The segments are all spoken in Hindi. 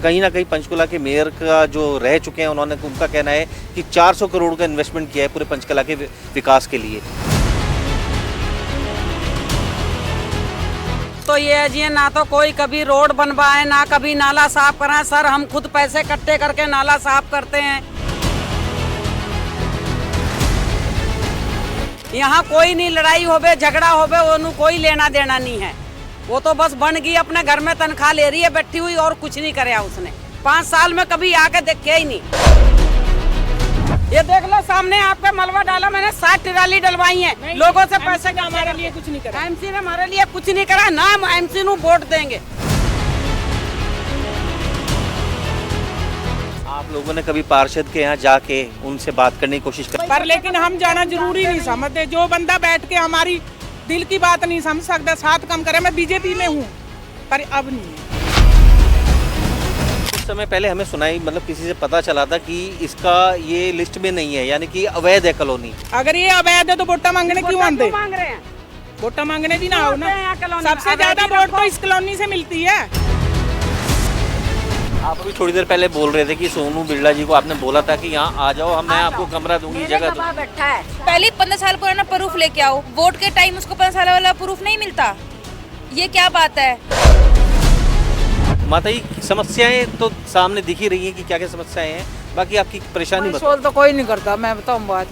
कहीं ना कहीं पंचकुला के मेयर का जो रह चुके हैं उनका कहना है कि 400 करोड़ का इन्वेस्टमेंट किया है पूरे पंचकुला के विकास के लिए। तो ये है जी, ना तो कोई कभी रोड बनवाए ना कभी नाला साफ कराए। सर हम खुद पैसे इकट्ठे करके नाला साफ करते हैं। यहाँ कोई नहीं लड़ाई होवे झगड़ा होवे, वो कोई लेना देना नहीं है। वो तो बस बन गई, अपने घर में तनख्वाह ले रही है बैठी हुई और कुछ नहीं कराया उसने। 5 साल में कभी आके देखे ही नहीं। ये देख लो सामने आपका मलबा डाला मैंने, 60 ट्राली डलवाई है लोगों से पैसे का। हमारे लिए कुछ नहीं करा एमसी ने, हमारे लिए कुछ नहीं करा ना। हम एमसी ਨੂੰ वोट देंगे। आप लोगों ने कभी पार्षद के यहाँ जाके उनसे बात करने की कोशिश की? पर लेकिन हम जाना जरूरी नहीं समझते। जो बंदा बैठ के हमारी दिल की बात नहीं समझ सकता, साथ काम करे। मैं बीजेपी में हूँ पर अब नहीं है। कुछ समय पहले हमें सुनाई, मतलब किसी से पता चला था कि इसका ये लिस्ट में नहीं है, यानी कि अवैध है कॉलोनी। अगर ये अवैध है तो वोटा मांगने क्यों आते? मांग रहे हैं वोटा मांगने भी ना हो ना। सबसे ज्यादा वोट तो इस कॉलोनी से मिलती है। आप अभी थोड़ी देर पहले बोल रहे थे कि सोनू बिरला जी को आपने बोला था कि यहाँ आ जाओ, मैं आपको कमरा दूंगी, जगह दूंगी। बैठा है पहले 15 साल पुराना प्रूफ लेके आओ। वोट के टाइम उसको 15 साल वाला प्रूफ नहीं मिलता। ये क्या बात है? माता जी समस्याएं तो सामने दिख ही रही हैं कि क्या क्या समस्याएं हैं, बाकी आपकी परेशानी बताओ। सोल तो कोई नहीं करता। मैं बताऊँ बात,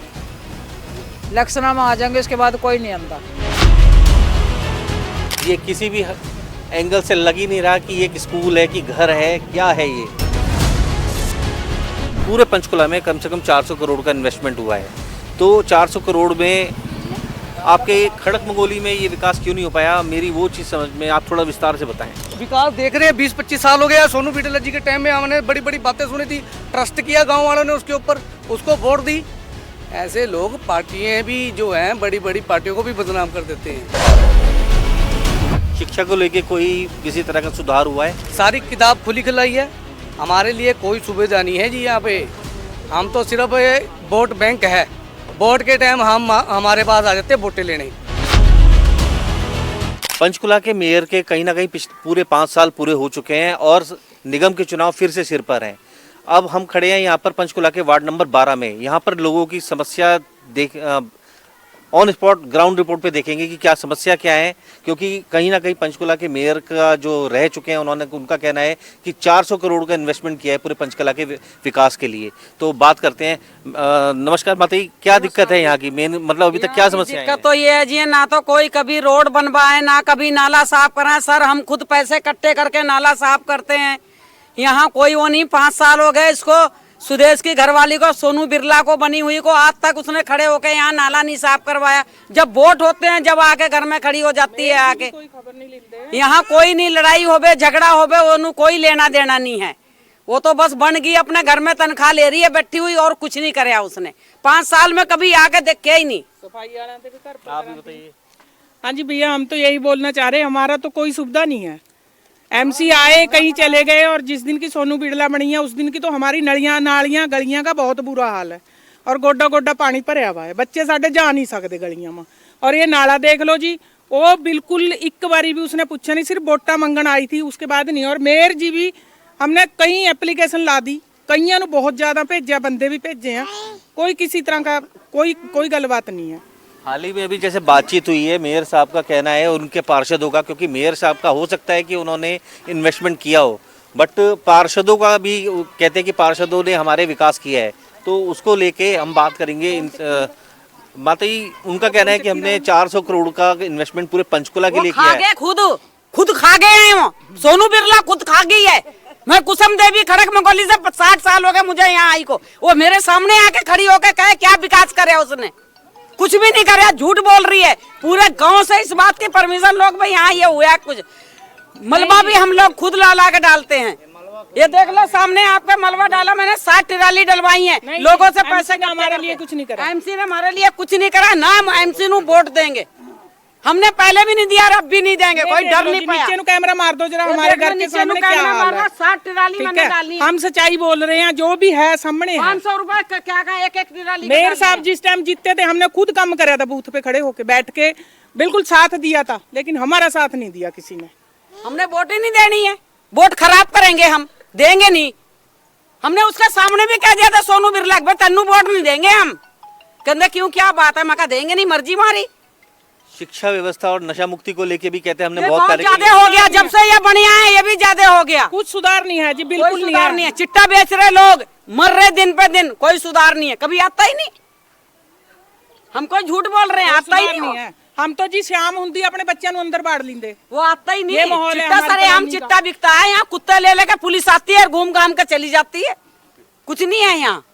इलेक्शन में आ जाएंगे उसके बाद कोई नहीं आता। ये किसी भी एंगल से लग ही नहीं रहा कि ये एक स्कूल है कि घर है, क्या है ये। पूरे पंचकुला में कम से कम 400 करोड़ का इन्वेस्टमेंट हुआ है, तो 400 करोड़ में आपके खड़क मंगोली में ये विकास क्यों नहीं हो पाया? मेरी वो चीज़ समझ में, आप थोड़ा विस्तार से बताएं। विकास देख रहे हैं, 20-25 साल हो गया। सोनू बिरला जी के टाइम में हमने बड़ी बड़ी बातें सुनी थी, ट्रस्ट किया गांव वालों ने उसके ऊपर, उसको वोट दी। ऐसे लोग पार्टियां भी जो हैं, बड़ी बड़ी पार्टियों को भी बदनाम कर देते हैं। शिक्षा को लेके कोई किसी तरह का सुधार हुआ है? सारी किताब खुली खिलाई है, हमारे लिए कोई सुविधा नहीं है जी। यहाँ पे हम तो सिर्फ वोट बैंक है, वोट के टाइम हम हमारे पास आ जाते हैं वोटें लेने। पंचकुला के मेयर के कहीं ना कहीं पूरे 5 साल पूरे हो चुके हैं और निगम के चुनाव फिर से सिर पर हैं। अब हम खड़े हैं यहाँ पर पंचकुला के वार्ड नंबर 12 में। यहाँ पर लोगों की समस्या ऑन स्पॉट ग्राउंड रिपोर्ट पे देखेंगे कि क्या समस्या क्या है, क्योंकि कहीं ना कहीं पंचकुला के मेयर का जो रह चुके हैं उनका कहना है कि 400 करोड़ का इन्वेस्टमेंट किया है पूरे पंचकुला के विकास के लिए। तो बात करते हैं। नमस्कार माता जी, क्या दिक्कत है यहाँ की? मेन मतलब अभी तक क्या समस्या है? दिक्कत तो ये है जी, ना तो कोई कभी रोड बनवाए ना कभी नाला साफ कराए। सर हम खुद पैसे इकट्ठे करके नाला साफ करते हैं। यहाँ कोई वो नहीं। 5 साल हो गए इसको, सुदेश की घरवाली को, सोनू बिरला को बनी हुई को, आज तक उसने खड़े होकर यहाँ नाला नहीं साफ करवाया। जब वोट होते हैं, जब आके घर में खड़ी हो जाती है आके। यहाँ कोई नहीं लड़ाई होवे झगड़ा होवे, वो कोई लेना देना नहीं है। वो तो बस बन गई, अपने घर में तनख्वाह ले रही है बैठी हुई और कुछ नहीं कराया उसने। 5 साल में कभी आके देखे ही नहीं। आप बताइए। हाँ जी भैया, हम तो यही बोलना चाह रहे हैं, हमारा तो कोई सुविधा नहीं है। एमसी आए कहीं चले गए, और जिस दिन की सोनू बिरला बनी है उस दिन की तो हमारी नलियां नालियां गलियां का बहुत बुरा हाल है, और गोड्डा गोड्डा पानी भरया हुआ है। बच्चे साढ़े जा नहीं सकते गलियां में। और ये नाला देख लो जी, वो बिल्कुल एक बारी भी उसने पूछा नहीं, सिर्फ वोटा मंगन आई थी, उसके बाद नहीं। और मेयर जी भी, हमने कई एप्लीकेशन ला दी, कईयां बहुत ज्यादा भेजा, बंदे भी भेजे हैं, कोई किसी तरह का कोई गलबात नहीं है। हाल ही में अभी जैसे बातचीत हुई है, मेयर साहब का कहना है उनके पार्षदों का, क्योंकि मेयर साहब का हो सकता है कि उन्होंने इन्वेस्टमेंट किया हो, बट पार्षदों का भी कहते हैं कि पार्षदों ने हमारे विकास किया है, तो उसको लेके हम बात करेंगे। माता जी उनका कहना है कि हमने 400 करोड़ का इन्वेस्टमेंट पूरे पंचकुला के लिए किया है। खुद खा गए हैं वो। सोनू बिरला खुद खा गई है। मैं कुसुम देवी खड़क मंगोली से 60 साल हो गए मुझे यहाँ आई को, वो मेरे सामने आके खड़ी होकर कहे क्या विकास करे उसने? कुछ भी नहीं करे, झूठ बोल रही है। पूरे गांव से इस बात की परमिशन लोग भाई यहाँ ये हुआ कुछ। मलबा भी हम लोग खुद ला के डालते हैं। ये देख लो सामने आपका मलबा डाला मैंने, 60 ट्राली डलवाई है लोगों से पैसे का। हमारे लिए कुछ नहीं करा एमसी ने, हमारे लिए कुछ नहीं करा ना। हम एमसी ਨੂੰ वोट देंगे। हमने पहले भी नहीं दिया, अब भी नहीं देंगे। कोई डर नहीं पाया। नीचे कैमरा मार दो जरा, हमारे घर के सामने क्या हाल है। 60 ट्राली मैंने डाली। हम सच्चाई बोल रहे हैं, जो भी है सामने है। 500 रुपए क्या का एक ट्राली। मेयर साहब जिस टाइम जीतते थे, हमने खुद काम कराया था, बूथ पे खड़े होके बैठ के बिल्कुल साथ दिया था, लेकिन हमारा साथ नहीं दिया किसी ने। हमने वोट ही नहीं देनी है, वोट खराब करेंगे हम। देंगे नहीं। हमने उसके सामने भी कह दिया था सोनू बिरला भाई तन्नू वोट नहीं देंगे हम। कहते क्यों, क्या बात है? मैं कहा देंगे नहीं, मर्जी मारी। शिक्षा व्यवस्था और नशा मुक्ति को लेके भी कहते हैं हमने ये बहुत कार्य ज्यादा हो गया, जब से ये बढ़िया है ये भी ज्यादा हो गया। कुछ सुधार नहीं है जी, कोई बिल्कुल सुधार नहीं है। चिट्टा बेच रहे लोग, मर रहे दिन पे दिन, कोई सुधार नहीं है। कभी आता ही नहीं। हम कोई झूठ बोल रहे हैं, आता ही नहीं है। हम तो जी शाम हुंदी अपने बच्चों ਨੂੰ अंदर बाड़ लेंगे, वो आता ही ये नहीं। माहौल है चिट्टा हमारे सरे हम कॉलोनी का। चिट्टा बिकता है यहाँ, कुत्ते ले लेके पुलिस आती है, घूम घाम के चली जाती है। कुछ नहीं है यहाँ।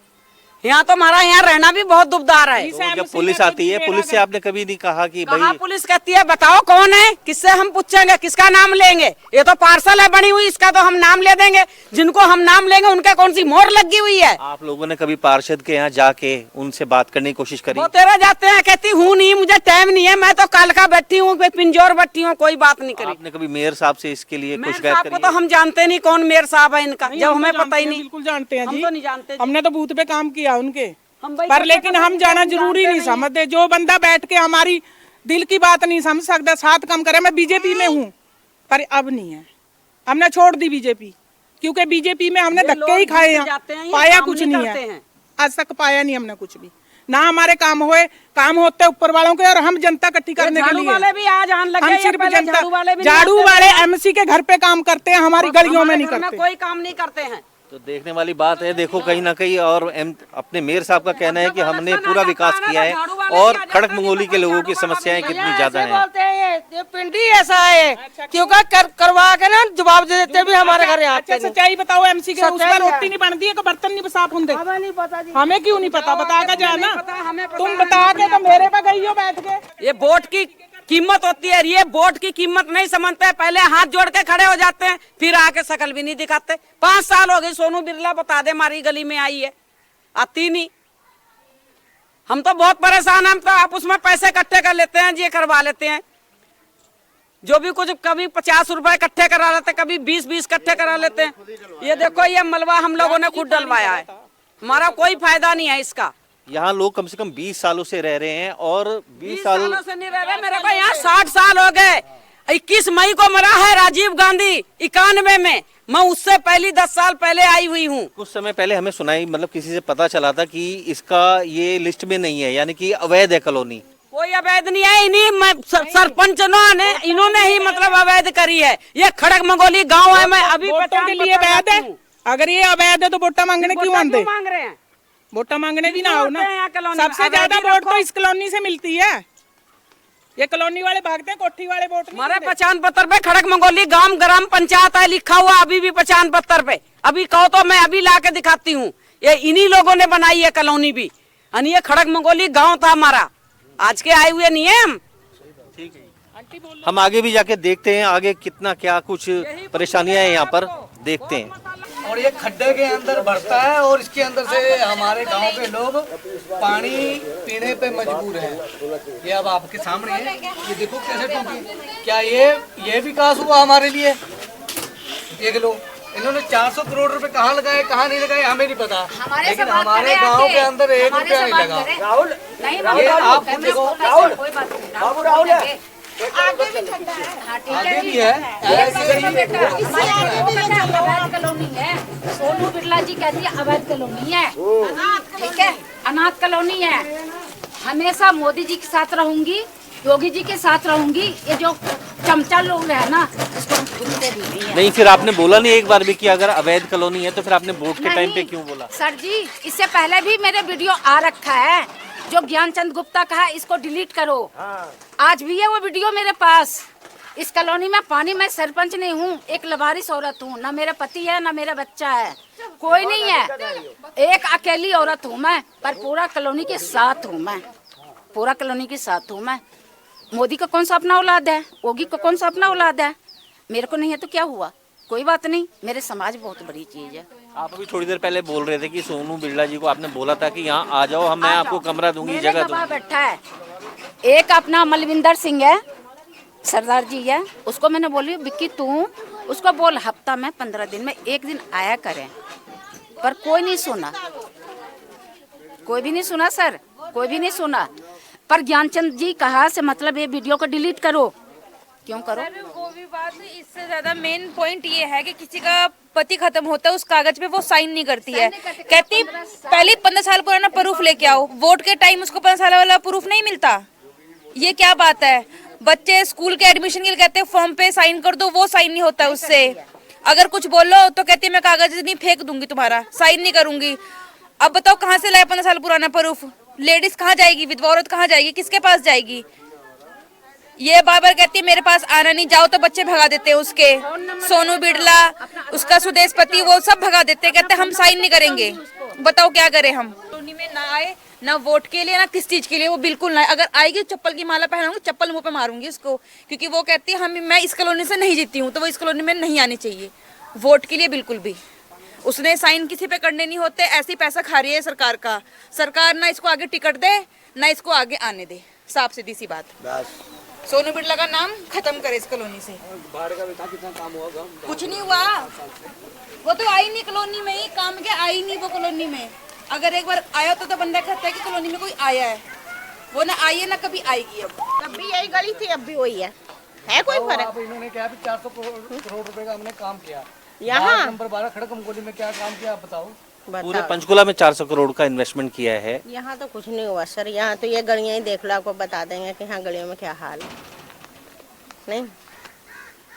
यहाँ तो हमारा यहाँ रहना भी बहुत दुखदार है। तो जब पुलिस आती है, पुलिस से आपने कभी नहीं कहा कि कहा भाई पुलिस कहती है बताओ कौन है, किससे हम पूछेंगे, किसका नाम लेंगे? ये तो पार्सल है बनी हुई, इसका तो हम नाम ले देंगे। जिनको हम नाम लेंगे उनके कौन सी मोहर लगी हुई है? आप लोगों ने कभी पार्षद के यहाँ जाके उनसे बात करने की कोशिश करी? वो तेरा जाते हैं, कहती हूँ नहीं, मुझे टाइम नहीं है, मैं तो कल का बैठी हूँ, पिंजौर बैठी हूँ, कोई बात नहीं करी। आपने कभी मेयर साहब से इसके लिए कुछ मेयर शिकायत साहब को करी तो है? हम जानते नहीं कौन मेयर साहब है इनका, जब हम हमें तो पता ही जानते हैं, नहीं। बिल्कुल जानते हैं हम जी। तो नहीं जानते जी। हमने तो बूथ पे काम किया उनके, हम भाई पर पता लेकिन तो हम नहीं, जाना हम जरूरी जानते नहीं समझते। जो बंदा बैठ के हमारी दिल की बात नहीं समझ सकता, साथ काम करे। मैं बीजेपी में हूँ, पर अब नहीं है, हमने छोड़ दी बीजेपी, क्योंकि बीजेपी में हमने ये धक्के ही लोग खाए घुस हैं, जाते हैं, ये पाया काम कुछ नहीं नहीं करते है। हैं। आज तक पाया नहीं हमने कुछ भी, ना हमारे काम हुए। काम होते ऊपर वालों के, और हम जनता इकट्ठी करने के झाड़ू लिए। वाले भी आज आने लगे, हम ये सिर्फ पहले जनता, झाड़ू वाले भी नहीं झाड़ू आते वाले थे। एमसी के घर पे काम करते हैं, हमारी गलियों में हमारे नहीं घर करते। कोई काम नहीं करते हैं। तो देखने वाली बात है। देखो कहीं ना कहीं, और अपने मेयर साहब का कहना है कि हमने पूरा विकास किया है और खड़क मंगोली के लोगों की समस्याएं कितनी ज्यादा हैं। बोलते हैं ये पिंडी ऐसा है, क्योंकि करवा के ना जवाब दे देते भी हमारे घर आते अच्छा सच्चाई बताओ, एमसी के उसका सच्चाई है। रोटी नहीं बनती है कि बर्तन नहीं साफ होंगे? हमें नहीं पता जी। हमें क्यों नहीं पता? बता के जाना, हमें पता, तुम बता के तो मेरे पे गई हो बैठ के। ये वोट की कीमत होती है, ये वोट की कीमत नहीं समझते। पहले हाथ जोड़ के खड़े हो जाते हैं, फिर आके शकल भी नहीं दिखाते। 5 साल हो गए, सोनू बिरला बता दे हमारी गली में आई है, आती नहीं। हम तो बहुत परेशान हैं। हम तो आप उसमें पैसे इकट्ठे कर लेते हैं, ये करवा लेते हैं जो भी कुछ, कभी 50 रुपए इकट्ठे करा लेते हैं, कभी 20-20 इकट्ठे करा लेते हैं। ये देखो, ये मलबा हम लोगों ने खुद डलवाया है, हमारा कोई फायदा नहीं है इसका। यहाँ लोग कम से कम 20 सालों से रह रहे हैं, और 20 20 साल सालों से नहीं रह रहे। मेरे को यहाँ 60 साल हो गए। 21 मई को मरा है राजीव गांधी 91 में। मैं उससे पहले 10 साल पहले आई हुई हूँ। कुछ समय पहले हमें सुनाई, मतलब किसी से पता चला था कि इसका ये लिस्ट में नहीं है, यानी कि अवैध है कॉलोनी। कोई अवैध नहीं है, इन्हीं सरपंच ने इन्होंने ही मतलब अवैध करी है। ये खड़क मंगोली गांव है, मैं अभी वोटों के लिए अवैध है। अगर ये अवैध है तो वोटा मांगने क्यों आते? मांग रहे हैं? वोटा मांगने भी ना आओ ना। होते हैं यहाँ कॉलोनी में। सबसे ज्यादा अवैध वोट तो रखो। इस कॉलोनी से मिलती है। ये कॉलोनी वाले भागते हैं, कोठी वाले वोट नहीं हमारे देते। पहचान पत्र पे खड़क मंगोली गांव ग्राम पंचायत है लिखा हुआ, अभी भी पहचान पत्र पे। अभी कहो तो मैं अभी ला के दिखाती हूँ। ये इन्हीं लोगों ने बनाई है कॉलोनी भी। यानी ये खड़क मंगोली गांव था हमारा, आज के आए हुए नहीं है हम। हम आगे भी जाके देखते हैं आगे कितना क्या कुछ परेशानियां हैं यहाँ पर, देखते हैं। और ये खड्डे के अंदर भरता है, और इसके अंदर से हमारे गांव के लोग पानी पीने पे मजबूर हैं। ये अब आपके सामने है, ये देखो कैसे टूटी। क्या ये विकास हुआ हमारे लिए? देख लो, इन्होंने 400 करोड़ रुपए कहाँ लगाए, कहाँ नहीं लगाए, हमें नहीं पता। लेकिन हमारे गांव के अंदर 1 रुपया नहीं लगा। ये आप खुद देखो, आगे भी है। अवैध कॉलोनी है। सोनू बिरला जी कहती है अवैध कॉलोनी है, ठीक है, अनाथ कॉलोनी है। हमेशा मोदी जी के साथ रहूंगी, योगी जी के साथ रहूंगी। ये जो चमचा लोग है ना, इसको हम छूटते भी नहीं है। नहीं, फिर आपने बोला नहीं एक बार भी कि अगर अवैध कॉलोनी है तो फिर आपने वोट के टाइम पे नहीं, क्यों बोला? सर जी, इससे पहले भी मेरे वीडियो आ रखा है, जो ज्ञानचंद गुप्ता का है, इसको डिलीट करो। आज भी है वो वीडियो मेरे पास। इस कॉलोनी में पानी, मैं सरपंच नहीं हूँ, एक लवारिस औरत हूँ, ना मेरा पति है ना मेरा बच्चा है, कोई नहीं है, एक अकेली औरत हूँ मैं। पर पूरा कॉलोनी के साथ हूँ मैं, पूरा कॉलोनी के साथ हूँ मैं। मोदी का कौन सा अपना औलाद है, योगी का कौन सा अपना औलाद है? मेरे को नहीं है तो क्या हुआ, कोई बात नहीं। मेरे समाज बहुत बड़ी चीज है। आप अभी थोड़ी देर पहले बोल रहे थे कि सोनू बिरला जी को आपने बोला था कि यहाँ आ जाओ, मैं आपको कमरा दूंगी, मेरे जगह गवाह दूंगी। बैठा है, एक अपना मलविंदर सिंह है, सरदार जी है, उसको मैंने बोली बिक्की तू उसको बोल हफ्ता में 15 दिन में 1 दिन आया करें, पर कोई नहीं सुना, कोई भी नहीं सुना सर, कोई भी नहीं सुना। पर ज्ञानचंद जी कहा से मतलब ये वीडियो को डिलीट करो। क्यों करो? वो भी बात बात इससे ज्यादा मेन पॉइंट ये है कि किसी का पति खत्म होता है उस कागज पे वो साइन नहीं करती है, कहती पहले 15 साल पुराना प्रूफ लेके आओ, वोट के टाइम उसको 15 साल वाला प्रूफ नहीं मिलता। ये क्या बात है? बच्चे स्कूल के एडमिशन के लिए कहते हैं फॉर्म पे साइन कर दो, वो साइन नहीं होता है उससे। अगर कुछ बोलो तो कहती है मैं कागज नहीं फेंक दूंगी, तुम्हारा साइन नहीं करूंगी। अब बताओ कहाँ से लाए 15 साल पुराना प्रूफ? लेडीज कहाँ जाएगी, विधवा औरत कहाँ जाएगी, किसके पास जाएगी? ये बार बार कहती है मेरे पास आना नहीं, जाओ तो बच्चे भगा देते हैं उसके। सोनू बिड़ला, उसका सुदेश पति, वो सब भगा देते हैं, कहते हैं हम साइन नहीं करेंगे। बताओ क्या करें हम? कॉलोनी में ना आए, ना वोट के लिए ना किस चीज के लिए, वो बिल्कुल ना आए। अगर आएगी चप्पल की माला पहनाऊंगी, चप्पल मुंह पे मारूंगी उसको, क्योंकि वो कहती है मैं इस कॉलोनी से नहीं जीती हूँ, तो वो इस कॉलोनी में नहीं आनी चाहिए वोट के लिए बिल्कुल भी। उसने साइन किसी पे करने नहीं होते, ऐसे ही पैसा खा रही है सरकार का। सरकार ना इसको आगे टिकट दे, ना इसको आगे आने दे, साफ सीधी सी बात। सोनू बिड़ला का नाम खत्म करे इस कॉलोनी से। कितना काम हुआ? कुछ नहीं हुआ, वो तो आई नहीं कॉलोनी में ही, काम के आई नहीं वो कॉलोनी में। अगर एक बार आया तो बंदा कहता है कि कॉलोनी में कोई आया है, वो ना आई है ना कभी आएगी। अब भी यही गली थी, अब भी वही है कोई फर्क? इन्होंने क्या 400 करोड़ रुपए का हमने काम किया यहाँ नंबर 12 खड़कमगोली में क्या काम किया आप बताओ? पूरे पंचकुला में 400 करोड़ का इन्वेस्टमेंट किया है। यहाँ तो कुछ नहीं हुआ सर, यहाँ तो ये गलियाँ ही देख लो, आपको बता देंगे कि हाँ गलियों में क्या हाल है। नहीं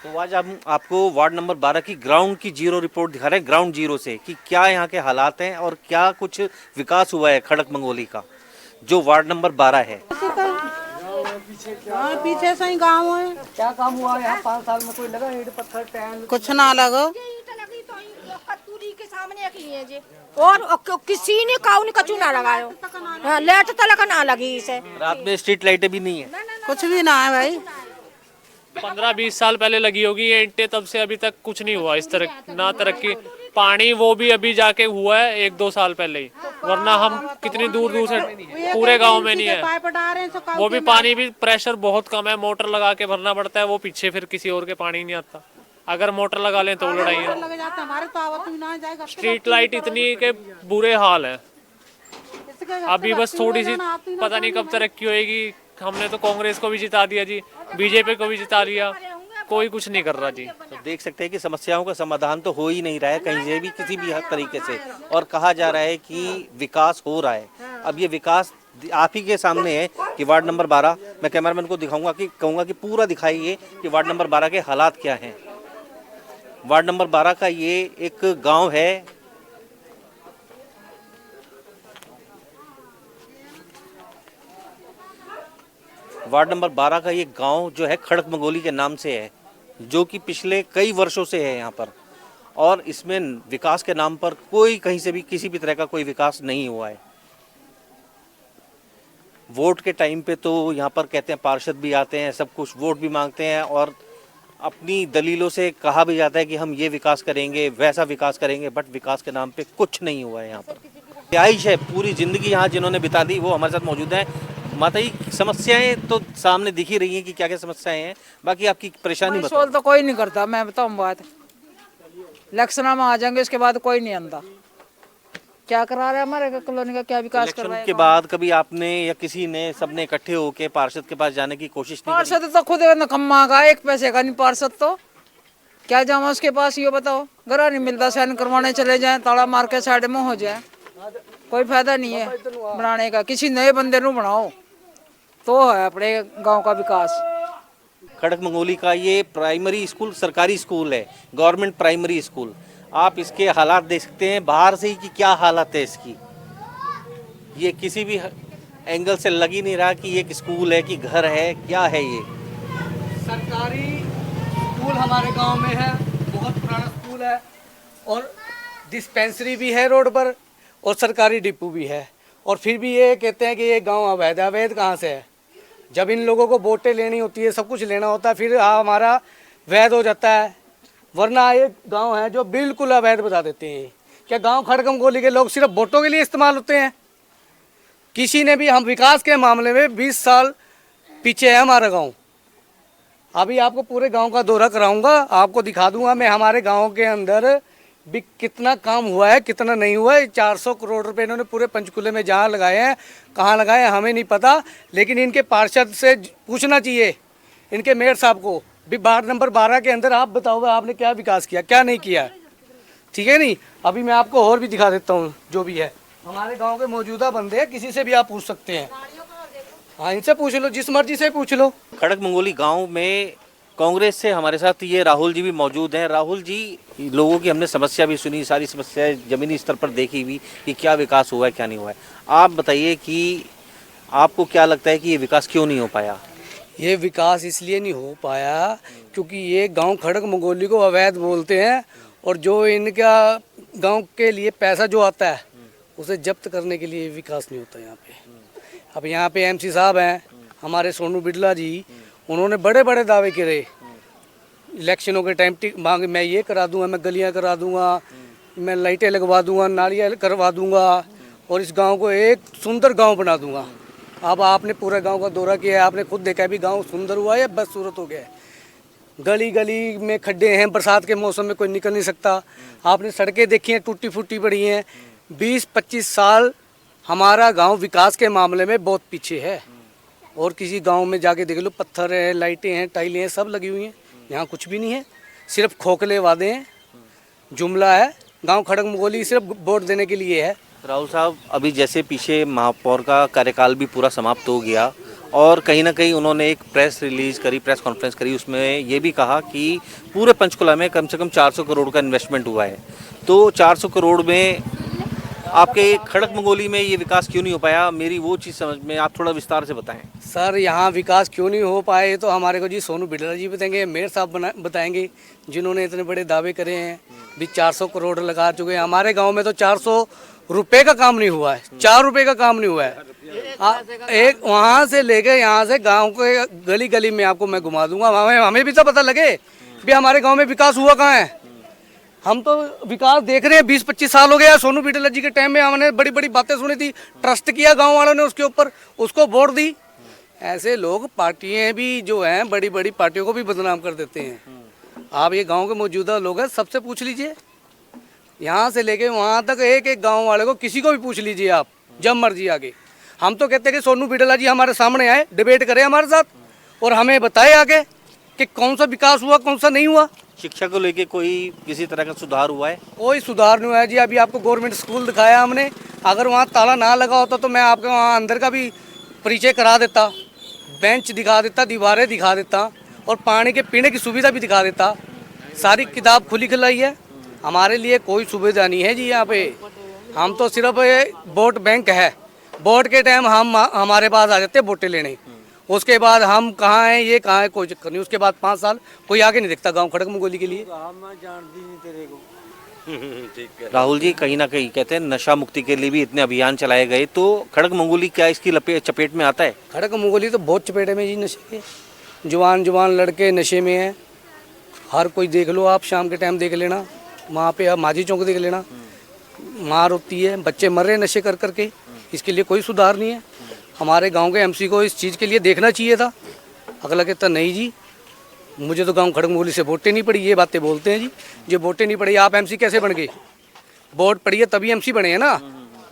तो आज हम आपको वार्ड नंबर 12 की ग्राउंड की जीरो रिपोर्ट दिखा रहे हैं, ग्राउंड जीरो से, कि क्या यहाँ के हालात हैं और क्या कुछ विकास हुआ है खड़कमंगोली का, जो वार्ड नंबर 12 है। पीछे से ही गाँव है। क्या काम हुआ यहाँ 5 साल में? कोई लगा ईंट पत्थर टैल? कुछ ना लगो के सामने लिए जी, और किसी ने काउन कचू ना लगायो, लेट तलक ना लगी इसे। रात में स्ट्रीट लाइटें भी नहीं है, कुछ भी ना है भाई। 15-20 साल पहले लगी होगी ये ईंटें, तब से अभी तक कुछ नहीं हुआ इस तरह ना तरक्की। पानी वो भी अभी जाके हुआ है 1-2 साल पहले ही, वरना हम कितनी दूर दूर से पूरे गांव में नहीं है। वो भी पानी भी प्रेशर बहुत कम है, मोटर लगा के भरना पड़ता है, वो पीछे फिर किसी और के पानी नहीं आता। अगर मोटर लगा लें तो लड़ाई है। स्ट्रीट लाइट इतनी के बुरे हाल है। अभी बस थोड़ी सी पता नहीं कब तरक्की होएगी। हमने तो कांग्रेस को भी जिता दिया जी, बीजेपी को भी जिता दिया, कोई कुछ नहीं कर रहा जी। तो देख सकते हैं कि समस्याओं का समाधान तो हो ही नहीं रहा है कहीं से भी, किसी भी तरीके से, और कहा जा रहा है कि विकास हो रहा है। अब ये विकास आप ही के सामने है कि वार्ड नंबर 12, मैं कैमरामैन को दिखाऊंगा कि कहूँगा कि पूरा दिखाइए कि वार्ड नंबर 12 के हालात क्या हैं। वार्ड नंबर 12 का ये एक गांव है, वार्ड नंबर 12 का ये गांव जो है खड़कमंगोली के नाम से है, जो कि पिछले कई वर्षों से है यहाँ पर, और इसमें विकास के नाम पर कोई कहीं से भी किसी भी तरह का कोई विकास नहीं हुआ है। वोट के टाइम पे तो यहाँ पर कहते हैं पार्षद भी आते हैं, सब कुछ वोट भी मांगते हैं, और अपनी दलीलों से कहा भी जाता है कि हम ये विकास करेंगे, वैसा विकास करेंगे, बट विकास के नाम पे कुछ नहीं हुआ है यहाँ पर। रिहाइश है, पूरी जिंदगी यहाँ जिन्होंने बिता दी वो हमारे साथ मौजूद हैं। माता जी, समस्याएं तो सामने दिख ही रही हैं कि क्या क्या समस्याएं हैं, बाकी आपकी परेशानी बताओ। सोल तो कोई नहीं करता, मैं बताऊँ बात, इलेक्शन में आ जाएंगे उसके बाद कोई नहीं आंदा। क्या करा रहा है हमारे कॉलोनी का, क्या विकास कर रहा है? के बाद कभी आपने या किसी ने सबने इकट्ठे होके पार्षद के पास जाने की कोशिश नहीं करी? पार्षद तो खुद नकम्मा का, 1 पैसे का नहीं पार्षद, तो क्या जाऊँ उसके पास, ये बताओ। घर नहीं मिलता, साइन करवाने चले जाए, ताला मार के साइड में हो जाए, कोई फायदा नहीं है बनाने का। किसी नए बंदे को बनाओ तो है अपने गांव का विकास। खड़कमंगोली का ये प्राइमरी स्कूल सरकारी स्कूल है, गवर्नमेंट प्राइमरी स्कूल। आप इसके हालात देख सकते हैं बाहर से ही कि क्या हालत है इसकी। ये किसी भी एंगल से लग ही नहीं रहा कि ये एक स्कूल है कि घर है, क्या है ये। सरकारी स्कूल हमारे गांव में है, बहुत पुराना स्कूल है, और डिस्पेंसरी भी है रोड पर, और सरकारी डिपो भी है, और फिर भी ये कहते हैं कि ये गांव अवैध है। अवैध कहाँ से है? जब इन लोगों को वोटें लेनी होती है, सब कुछ लेना होता है, फिर हमारा वैध हो जाता है, वरना ये गांव है जो बिल्कुल अवैध बता देते हैं। क्या गांव खड़कमगोली के लोग सिर्फ वोटों के लिए इस्तेमाल होते हैं? किसी ने भी, हम विकास के मामले में 20 साल पीछे है हमारा गाँव। अभी आपको पूरे गाँव का दौरा कराऊंगा, आपको दिखा दूंगा मैं हमारे गाँव के अंदर भी कितना काम हुआ है, कितना नहीं हुआ है। 400 करोड़ रुपए इन्होंने पूरे पंचकुले में जहाँ लगाए हैं, कहाँ लगाए हैं हमें नहीं पता, लेकिन इनके पार्षद से पूछना चाहिए, इनके मेयर साहब को, वार्ड नंबर 12 के अंदर आप बताओ आपने क्या विकास किया, क्या नहीं किया, ठीक है नहीं। अभी मैं आपको और भी दिखा देता हूँ जो भी है। हमारे गांव के मौजूदा बंदे हैं, किसी से भी आप पूछ सकते हैं, हाँ इनसे पूछ लो, जिस मर्जी से पूछ लो। खड़क मंगोली गांव में कांग्रेस से हमारे साथ ये राहुल जी भी मौजूद हैं। राहुल जी, लोगों की हमने समस्या भी सुनी, सारी समस्याएं जमीनी स्तर पर देखी भी कि क्या विकास हुआ है क्या नहीं हुआ है। आप बताइए कि आपको क्या लगता है कि ये विकास क्यों नहीं हो पाया? ये विकास इसलिए नहीं हो पाया क्योंकि ये गांव खड़क मंगोली को अवैध बोलते हैं, और जो इनका गांव के लिए पैसा जो आता है उसे जब्त करने के लिए विकास नहीं होता यहाँ पे। अब यहाँ पे एमसी साहब हैं हमारे सोनू बिड़ला जी, उन्होंने बड़े बड़े दावे करे इलेक्शनों के टाइम, मांग मैं ये करा दूंगा, मैं गलियाँ करा दूंगा, मैं लाइटें लगवा दूंगा, नालियाँ करवा दूंगा और इस गांव को एक सुंदर गांव बना दूंगा। अब आपने पूरे गांव का दौरा किया है, आपने खुद देखा है भी गांव सुंदर हुआ है या बदसूरत हो गया है। गली गली में खड्डे हैं, बरसात के मौसम में कोई निकल नहीं सकता। आपने सड़कें देखी हैं, टूटी फूटी पड़ी हैं। 20-25 साल हमारा गांव विकास के मामले में बहुत पीछे है, और किसी गांव में जाके देख लो, पत्थर हैं, लाइटें हैं, टाइलें हैं, सब लगी हुई हैं। यहाँ कुछ भी नहीं है, सिर्फ खोखले वादे हैं, जुमला है। गांव खड़क मंगोली सिर्फ वोट देने के लिए है। राहुल साहब, अभी जैसे पीछे महापौर का कार्यकाल भी पूरा समाप्त हो गया और कहीं ना कहीं उन्होंने एक प्रेस रिलीज करी, प्रेस कॉन्फ्रेंस करी, उसमें ये भी कहा कि पूरे पंचकुला में कम से कम 400 करोड़ का इन्वेस्टमेंट हुआ है। तो 400 करोड़ में आपके खड़क मंगोली में ये विकास क्यों नहीं हो पाया? मेरी वो चीज़ समझ में, आप थोड़ा विस्तार से बताएं। सर यहाँ विकास क्यों नहीं हो पाए तो हमारे को जी सोनू बिड़ला जी बताएंगे, मेयर साहब बताएंगे, जिन्होंने इतने बड़े दावे करे हैं भी 400 करोड़ लगा चुके हैं। हमारे गांव में तो 400 रुपए का काम नहीं हुआ है, 4 रुपए का काम नहीं हुआ है। एक वहाँ से लेके यहाँ से गांव के गली गली में आपको मैं घुमा दूंगा, हमें भी तो पता लगे भी हमारे गाँव में विकास हुआ कहाँ है। हम तो विकास देख रहे हैं, 20-25 साल हो गया। सोनू बिड़ला जी के टाइम में हमने बड़ी बड़ी बातें सुनी थी, ट्रस्ट किया गांव वालों ने उसके ऊपर, उसको वोट दी। ऐसे लोग पार्टियां भी जो हैं, बड़ी बड़ी पार्टियों को भी बदनाम कर देते हैं। आप ये गांव के मौजूदा लोग हैं, सबसे पूछ लीजिए, यहाँ से लेके वहाँ तक एक एक गाँव वाले को, किसी को भी पूछ लीजिए आप, जब मर्जी आगे। हम तो कहते हैं कि सोनू बिड़ला जी हमारे सामने आए, डिबेट करें हमारे साथ और हमें बताए आगे कि कौन सा विकास हुआ, कौन सा नहीं हुआ। शिक्षा को लेके कोई किसी तरह का सुधार हुआ है? कोई सुधार नहीं हुआ है जी। अभी आपको गवर्नमेंट स्कूल दिखाया हमने, अगर वहाँ ताला ना लगा होता तो मैं आपके वहाँ अंदर का भी परिचय करा देता, बेंच दिखा देता, दीवारें दिखा देता और पानी के पीने की सुविधा भी दिखा देता। सारी किताब खुली खिलाई है, हमारे लिए कोई सुविधा नहीं है जी यहाँ पे। हम तो सिर्फ वोट बैंक है, वोट के टाइम हम हमारे पास आ जाते हैं वोटें लेने, उसके बाद हम कहाँ हैं, ये कहाँ है, कोई चक्कर नहीं। उसके बाद 5 साल कोई आगे नहीं दिखता गांव खड़क मंगोली के लिए। राहुल जी, कहीं ना कहीं कहते हैं नशा मुक्ति के लिए भी इतने अभियान चलाए गए, तो खड़क मंगोली क्या इसकी चपेट में आता है? खड़क मंगोली तो बहुत चपेटे में जी नशे के, जवान लड़के नशे में हैं। हर कोई देख लो आप, शाम के टाइम देख लेना, वहाँ पे आप माझी चौक देख लेना, मार होती है, बच्चे मर रहे हैं नशे कर करके। इसके लिए कोई सुधार नहीं है। हमारे गांव के एमसी को इस चीज़ के लिए देखना चाहिए था। अगला कहता नहीं जी, मुझे तो गांव खड़क मंगोली से वोटें नहीं पड़ी, ये बातें बोलते हैं जी। जो वोटें नहीं पड़ी, आप एमसी कैसे बन गए? वोट पड़ी है तभी एमसी बने हैं ना।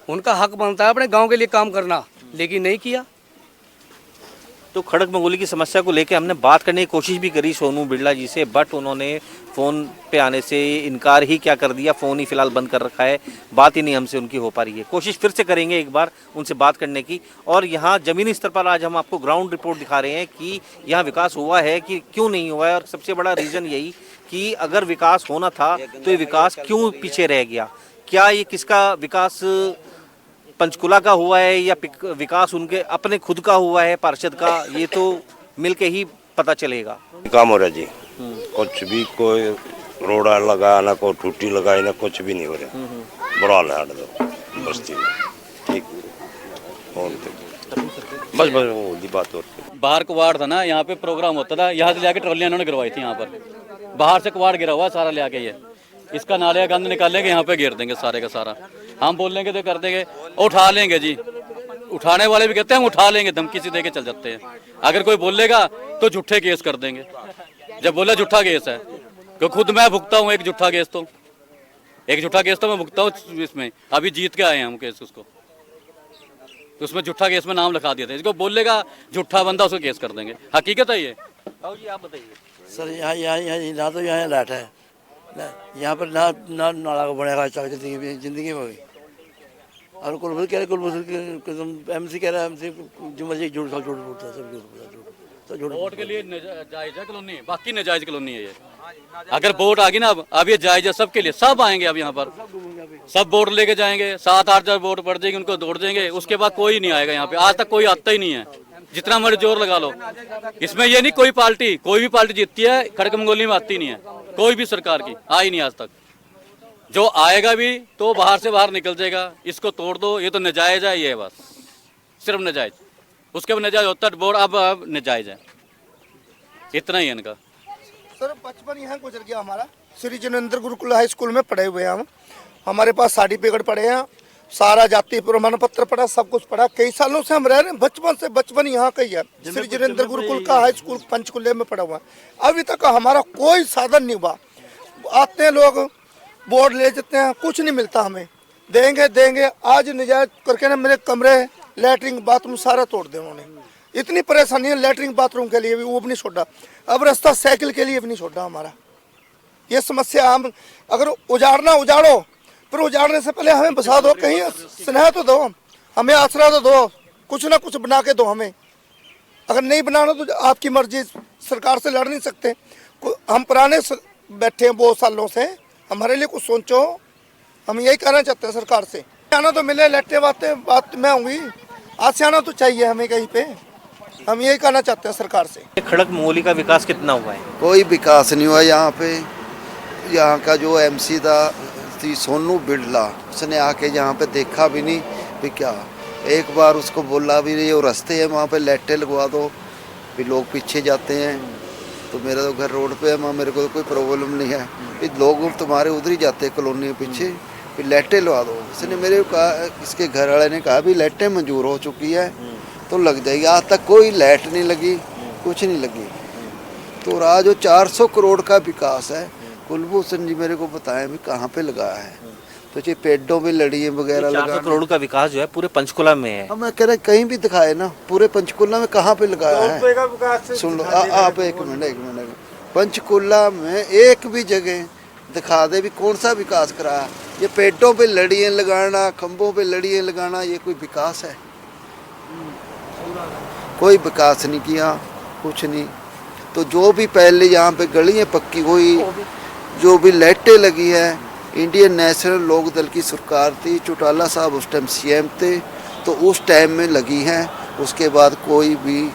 उनका हक बनता है अपने गांव के लिए काम करना, लेकिन नहीं किया। तो खड़क मंगोली की समस्या को लेकर हमने बात करने की कोशिश भी करी सोनू बिड़ला जी से, बट उन्होंने फ़ोन पे आने से इनकार ही क्या कर दिया, फ़ोन ही फिलहाल बंद कर रखा है, बात ही नहीं हमसे उनकी हो पा रही है। कोशिश फिर से करेंगे एक बार उनसे बात करने की। और यहाँ ज़मीनी स्तर पर आज हम आपको ग्राउंड रिपोर्ट दिखा रहे हैं कि यहाँ विकास हुआ है कि क्यों नहीं हुआ है, और सबसे बड़ा रीज़न यही कि अगर विकास होना था तो ये विकास क्यों पीछे रह गया। क्या ये किसका विकास पंचकुला का हुआ है या विकास उनके अपने खुद का हुआ है पार्षद का, ये तो मिलके ही पता चलेगा। काम हो रहा जी, कुछ भी कोई रोड़ा लगा ना, कोई टूटी लगाई ना, कुछ भी नहीं हो रहा। बड़ा हाल है दो बस्ती में, ठीक। बस वो बात और बाहर कवाड़ था ना, यहाँ पे प्रोग्राम होता था, यहाँ से लेके ट्रॉलियाँ इन्होंने गिरवाई थी। यहाँ पर बाहर से कवाड़ गिरा हुआ सारा ले आके, ये इसका नाले का गंद निकालेंगे, यहाँ पे गिर देंगे सारे का सारा। हम बोलेंगे तो कर देंगे, उठा लेंगे जी। उठाने वाले भी कहते हैं हम उठा लेंगे, धमकी से देके चल जाते हैं। अगर कोई बोलेगा तो झूठे केस कर देंगे। जब बोला झूठा केस है, तो खुद मैं भुगता हूँ एक झूठा केस, तो एक झूठा केस तो मैं भुगता हूँ इसमें। अभी जीत के आए हैं हम केस, उसको तो उसमें झूठा केस में नाम लिखा दिया था। इसको बोलेगा झूठा बंदा, उसको केस कर देंगे। हकीकत है ये। जी आप बताइए। सर यहाँ ना तो यहाँ लाइट है यहाँ पर ना नाला को बनेगा जिंदगी में भी। और कुलबुल कह रहे एमसी कह रहा है एमसी जो मर्जी झूठ बोलता है सब झूठ। वोट के लिए जायज है कॉलोनी, बाकी नाजायज कॉलोनी है ये। अगर वोट आ गई ना अब ये जायज है सबके लिए, सब आएंगे अब यहाँ पर, सब वोट लेके जाएंगे। 7-8 जब वोट पड़ जाएगी उनको दौड़ देंगे, उसके बाद कोई नहीं आएगा यहाँ पे। आज तक कोई आता ही नहीं है, जितना मर्जी जोर लगा लो। इसमें ये नहीं कोई भी पार्टी जीतती है खड़गपुर में आती नहीं है, कोई भी सरकार की आई नहीं आज तक। जो आएगा भी तो बाहर से बाहर निकल जाएगा, इसको तोड़ दो, ये तो नाजायज है, ये बस सिर्फ नाजायज। उसके बाद नाजायज होता है वोट, अब नाजायज है, इतना ही है इनका। सर बचपन यहाँ गुजर गया हमारा, श्री जिनेंद्र गुरुकुल हाई स्कूल में पढ़े हुए हैं हम। हमारे पास सर्टिफिकेट पढ़े हैं, सारा जाति प्रमाण पत्र पढ़ा, सब कुछ पढ़ा। कई सालों से हम रह रहे हैं, बचपन यहाँ का ही है। श्री जिनेंद्र गुरुकुल का हाई स्कूल पंचकुले में पढ़ा हुआ है। अभी तक हमारा कोई साधन नहीं हुआ। आते हैं लोग, बोर्ड ले जाते हैं, कुछ नहीं मिलता हमें। देंगे आज निजायज करके ना मेरे कमरे, लैट्रिन बाथरूम सारा तोड़ दे उन्होंने। इतनी परेशानी है लैट्रिन बाथरूम के लिए भी, वो भी नहीं छोड़ा। अब रास्ता साइकिल के लिए भी नहीं छोड़ा हमारा। ये समस्या हम अगर उजाड़ो, पर उजाड़ने से पहले हमें बसा दो, कहीं स्नेह तो दो, हमें आसरा तो दो, कुछ ना कुछ बना के दो हमें। अगर नहीं बनाना तो आपकी मर्जी, सरकार से लड़ नहीं सकते। हम पुराने बैठे हैं बहुत सालों से, हमारे लिए कुछ सोचो। हम यही कहना चाहते हैं सरकार से, आना तो मिले, लेटे बात में होंगी, आज से आना तो चाहिए हमें कहीं पे। हम यही कहना चाहते हैं सरकार से। खड़गपुर का विकास कितना हुआ है? कोई विकास नहीं हुआ यहाँ पे। यहाँ का जो एमसी थी सोनू बिड़ला, उसने आके यहाँ पे देखा भी नहीं भी क्या। एक बार उसको बोला भी नहीं, वो रास्ते है वहाँ पे लाइटें लगवा दो, भी लोग पीछे जाते हैं। तो मेरा तो घर रोड पे है, वहाँ मेरे को तो कोई प्रॉब्लम नहीं है, भी लोग तुम्हारे उधर ही जाते हैं कॉलोनी के पीछे, भी लाइटें लगा दो। उसने मेरे को कहा, इसके घर वाले ने कहा भी लाइटें मंजूर हो चुकी है तो लग जाएगी। आज तक कोई लाइट नहीं लगी, कुछ नहीं लगी। तो आज जो 400 करोड़ का विकास है, कुलभूषण जी मेरे को बताएं भी कहाँ पे लगाया है। तो ये पेड़ों पे लड़ियाँ वगैरह लगा। 400 करोड़ का विकास जो है पूरे पंचकुला में है। अब मैं कह रहा कहीं भी दिखाए ना, पूरे पंचकुला में कहाँ पे लगाया है। सुन लो आप एक मिनट, पंचकुला में एक भी जगह दिखा दे भी कौन सा विकास कराया। ये पेड़ों पे लड़ियाँ लगाना, खंभों पे लड़ियाँ लगाना, ये कोई विकास है? कोई विकास नहीं किया, कुछ नहीं। तो जो भी पहले यहाँ पे गलियाँ पक्की हुई, जो भी लाइटें लगी है, इंडियन नेशनल लोक दल की सरकार थी, चौटाला साहब उस टाइम सीएम थे, तो उस टाइम में लगी हैं। उसके बाद कोई भी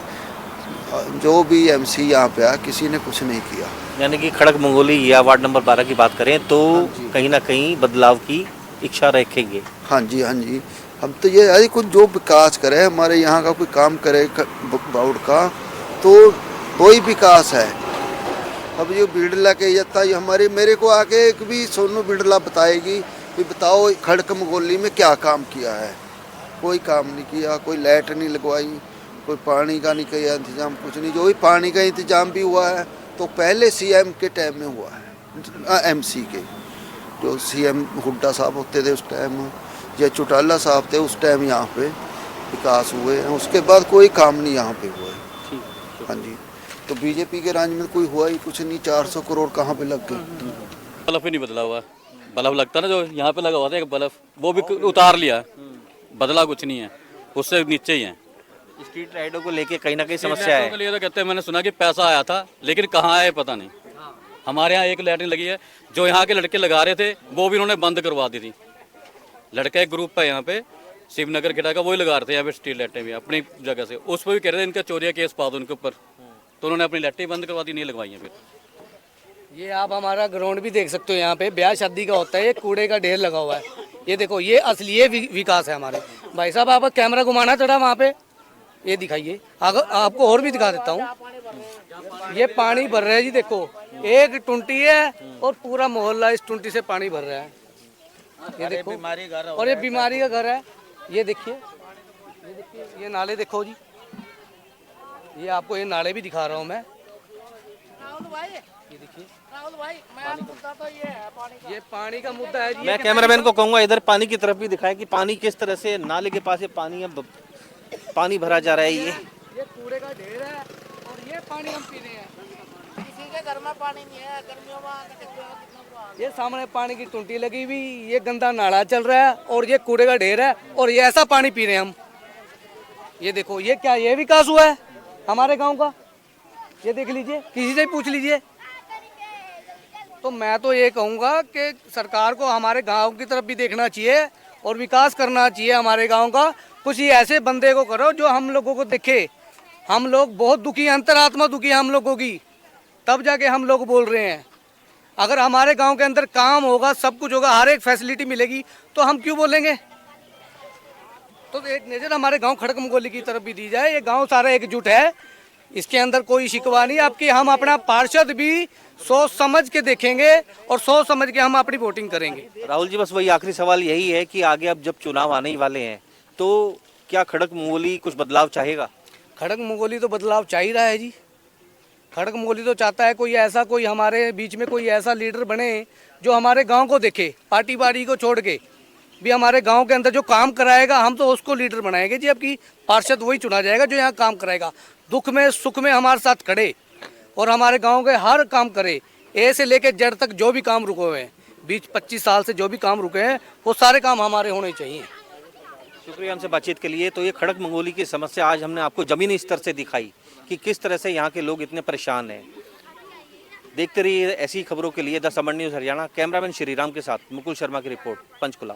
जो भी एमसी यहाँ पे आया, किसी ने कुछ नहीं किया। यानी कि खड़गपुर या वार्ड नंबर 12 की बात करें तो कहीं ना कहीं बदलाव की इच्छा रखेंगे। हाँ जी, हम तो ये यदि कुछ जो विकास करे, हमारे यहाँ का कोई काम करे बाउड का, तो कोई विकास है। अब ये बिड़ला के जता हमारे मेरे को आके एक भी सोनू बिड़ला बताएगी कि बताओ खड़गपुर में क्या काम किया है। कोई काम नहीं किया, कोई लाइट नहीं लगवाई, कोई पानी का नहीं किया इंतजाम, कुछ नहीं। जो भी पानी का इंतजाम भी हुआ है तो पहले सीएम के टाइम में हुआ है, एमसी के जो सीएम हुड्डा साहब होते थे उस टाइम, या चौटाला साहब थे उस टाइम यहाँ पे विकास हुए हैं। उसके बाद कोई काम नहीं यहाँ पे हुआ है। हाँ जी, तो बीजेपी के राज में कोई हुआ ही कुछ नहीं। 400 करोड़ कहाँ पे लग गए? बल्ब ही नहीं बदला हुआ। बल्ब लगता ना जो यहाँ पे लगा हुआ था एक बल्ब, वो भी उतार लिया, बदला कुछ नहीं है, उससे नीचे ही है। स्ट्रीट लाइटों को लेके कहीं ना कहीं समस्या है। तो कहते हैं, मैंने सुना कि पैसा आया था, लेकिन कहाँ आया पता नहीं। हमारे यहाँ एक लाइटिंग लगी है, जो यहाँ के लड़के लगा रहे थे वो भी उन्होंने बंद करवा दी थी। लड़का एक ग्रुप है यहाँ पे शिवनगर खेड़ा का, वही लगा रहे थे यहाँ पे स्ट्रीट लाइटें भी अपनी जगह से। उस पर भी कह रहे थे इनका चोरिया केस पा दो उनके ऊपर, तो उन्होंने अपनी लाइटें बंद करवा दी, नहीं लगवाई हैं। फिर ये आप हमारा ग्राउंड भी देख सकते हो, यहाँ पे ब्याह शादी का होता है, ये कूड़े का ढेर लगा हुआ है। ये देखो, ये असली ये विकास है हमारे। भाई साहब आप कैमरा घुमाना चढ़ा वहाँ पे, ये दिखाइए। आपको और भी दिखा देता हूँ। ये पानी भर रहा है जी, देखो एक टुंटी है और पूरा मोहल्ला इस टुंटी से पानी भर रहा है। ये देखो, और ये बीमारी का घर है। ये देखिए, ये नाले देखो जी, ये आपको ये नाले भी दिखा रहा हूँ मैं। ये देखिए, ये पानी का मुद्दा है जी। मैं कैमरामैन को कहूँगा इधर पानी की तरफ भी दिखाएं कि पानी किस तरह से नाले के पास ये पानी भरा जा रहा है। ये कूड़े का ढेर है और ये पानी हम पी रहे हैं। ये सामने पानी की टूटी लगी हुई, ये गंदा नाला चल रहा है और ये कूड़े का ढेर है और ये ऐसा पानी पी रहे हैं हम। ये देखो, ये क्या, ये विकास हुआ है हमारे गांव का? ये देख लीजिए, किसी से पूछ लीजिए। तो मैं तो ये कहूँगा कि सरकार को हमारे गांव की तरफ भी देखना चाहिए और विकास करना चाहिए हमारे गांव का। कुछ ही ऐसे बंदे को करो जो हम लोगों को देखे। हम लोग बहुत दुखी, अंतरात्मा दुखी है हम लोगों की, तब जाके हम लोग बोल रहे हैं। अगर हमारे गांव के अंदर काम होगा, सब कुछ होगा, हर एक फैसिलिटी मिलेगी, तो हम क्यों बोलेंगे? तो एक नज़र हमारे गांव खड़क मंगोली की तरफ भी दी जाए। ये गांव सारा एकजुट है, इसके अंदर कोई शिकवा नहीं। आपकी हम अपना पार्षद भी सोच समझ के देखेंगे और सोच समझ के हम अपनी वोटिंग करेंगे। राहुल जी, बस वही आखिरी सवाल यही है कि आगे अब जब चुनाव आने ही वाले हैं तो क्या खड़क मंगोली कुछ बदलाव चाहेगा? खड़क मंगोली तो बदलाव चाह ही रहा है जी। खड़क मंगोली तो चाहता है कोई ऐसा, कोई हमारे बीच में कोई ऐसा लीडर बने जो हमारे गांव को देखे, पार्टी बाड़ी को छोड़ के भी हमारे गांव के अंदर जो काम कराएगा, हम तो उसको लीडर बनाएंगे जी। अब की पार्षद वही चुना जाएगा जो यहाँ काम कराएगा, दुख में सुख में हमारे साथ खड़े और हमारे गांव के हर काम करे। ए से लेके जेड तक जो भी काम रुके हुए हैं, 20-25 साल से जो भी काम रुके हैं, वो सारे काम हमारे होने चाहिए। शुक्रिया हमसे बातचीत के लिए। तो ये खड़क मंगोली की समस्या आज हमने आपको जमीनी स्तर से दिखाई कि किस तरह से यहाँ के लोग इतने परेशान हैं। देखते रहिए ऐसी खबरों के लिए the summer news Haryana. Cameraman Shriram के साथ मुकुल शर्मा की रिपोर्ट, पंचकुला।